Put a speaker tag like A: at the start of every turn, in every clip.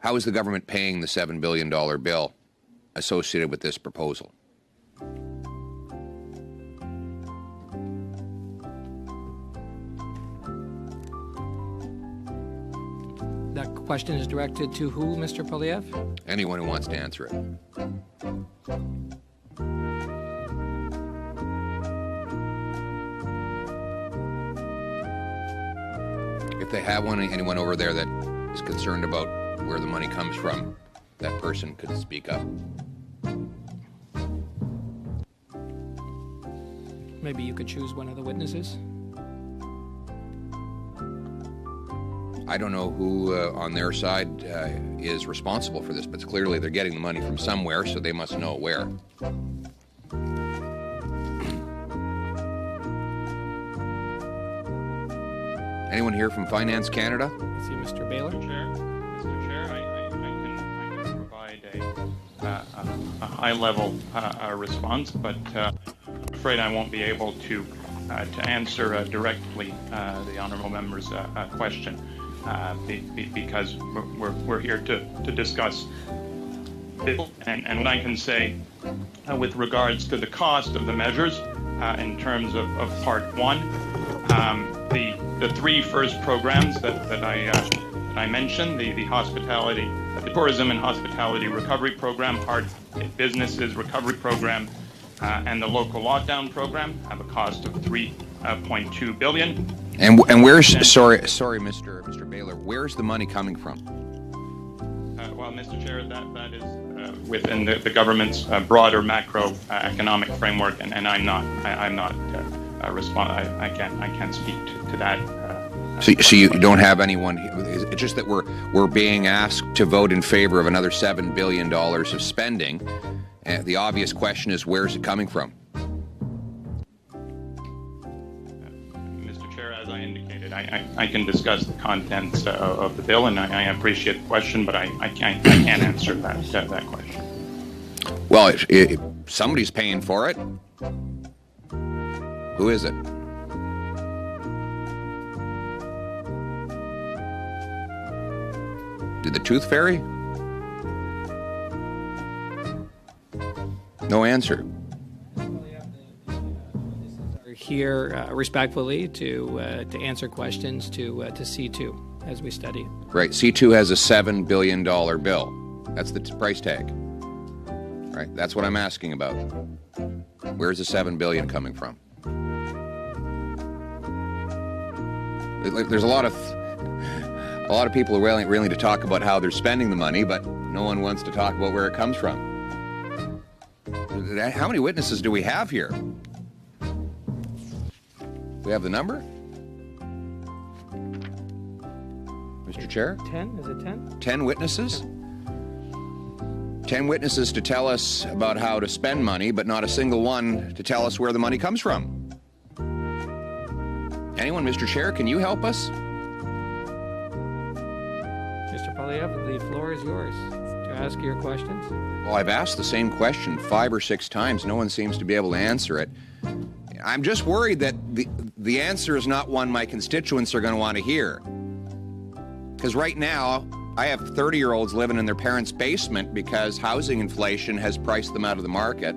A: How is the government paying the $7 billion bill associated with this proposal?
B: That question is directed to who, Mr. Poilievre?
A: Anyone who wants to answer it. If they have anyone over there that is concerned about where the money comes from, that person could speak up.
B: Maybe you could choose one of the witnesses.
A: I don't know who on their side is responsible for this, but clearly they're getting the money from somewhere, so they must know where. Anyone here from Finance Canada?
B: I see Mr. Baylor.
C: Mr. Chair, I can provide a high-level response, but I'm afraid I won't be able to answer directly the honourable member's question because we're here to discuss it. And what I can say with regards to the cost of the measures in terms of Part 1, the three first programs that I mentioned, the hospitality, the tourism and hospitality recovery program, hard hit businesses recovery program, and the local lockdown program have a cost of $3.2 billion.
A: And where's sorry, Mr. Baylor, where's the money coming from?
C: Well, Mr. Chair, that is within the government's broader macro economic framework, and I'm not I can't speak to that.
A: So you don't have anyone. It's just that we're being asked to vote in favor of another $7 billion of spending. And the obvious question is, where's it coming from?
C: Mr. Chair, as I indicated, I can discuss the contents of the bill, and I appreciate the question, but I can't answer that question.
A: Well, somebody's paying for it. Who is it? Did the Tooth Fairy? No answer.
B: Are here respectfully to answer questions to C2 as we study it.
A: Right. C2 has a $7 billion bill. That's the price tag. Right. That's what I'm asking about. Where's the $7 billion coming from? There's a lot of people are willing to talk about how they're spending the money, but no one wants to talk about where it comes from. How many witnesses do we have here? We have the number? Mr. Chair?
B: 10? Is it 10?
A: 10 witnesses? 10 witnesses to tell us about how to spend money, but not a single one to tell us where the money comes from. Anyone, Mr. Chair, can you help us?
B: Mr. Poilievre, the floor is yours to ask your questions.
A: Well, I've asked the same question 5 or 6 times. No one seems to be able to answer it. I'm just worried that the answer is not one my constituents are going to want to hear. Because right now, I have 30-year-olds living in their parents' basement because housing inflation has priced them out of the market.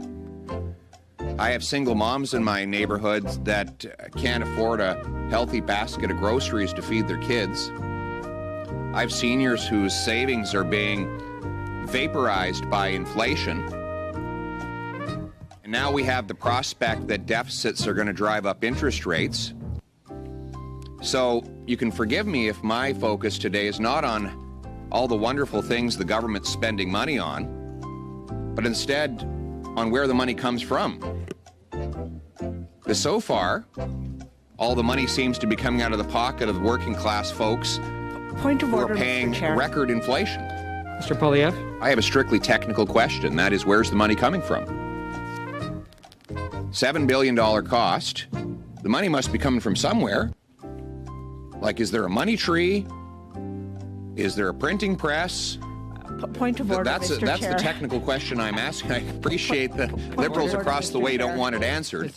A: I have single moms in my neighborhoods that can't afford a healthy basket of groceries to feed their kids. I have seniors whose savings are being vaporized by inflation. And now we have the prospect that deficits are going to drive up interest rates. So you can forgive me if my focus today is not on all the wonderful things the government's spending money on, but instead on where the money comes from. Because so far, all the money seems to be coming out of the pocket of working class folks
D: Point of
A: who
D: order,
A: are paying
D: Mr. Chair.
A: record inflation.
B: Mr. Poilievre?
A: I have a strictly technical question. That is, where's the money coming from? $7 billion cost. The money must be coming from somewhere. Like, is there a money tree? Is there a printing press?
D: Point of order,
A: That's
D: Mr.
A: the
D: Chair.
A: technical question I'm asking. I appreciate the Liberals across the way don't want it answered.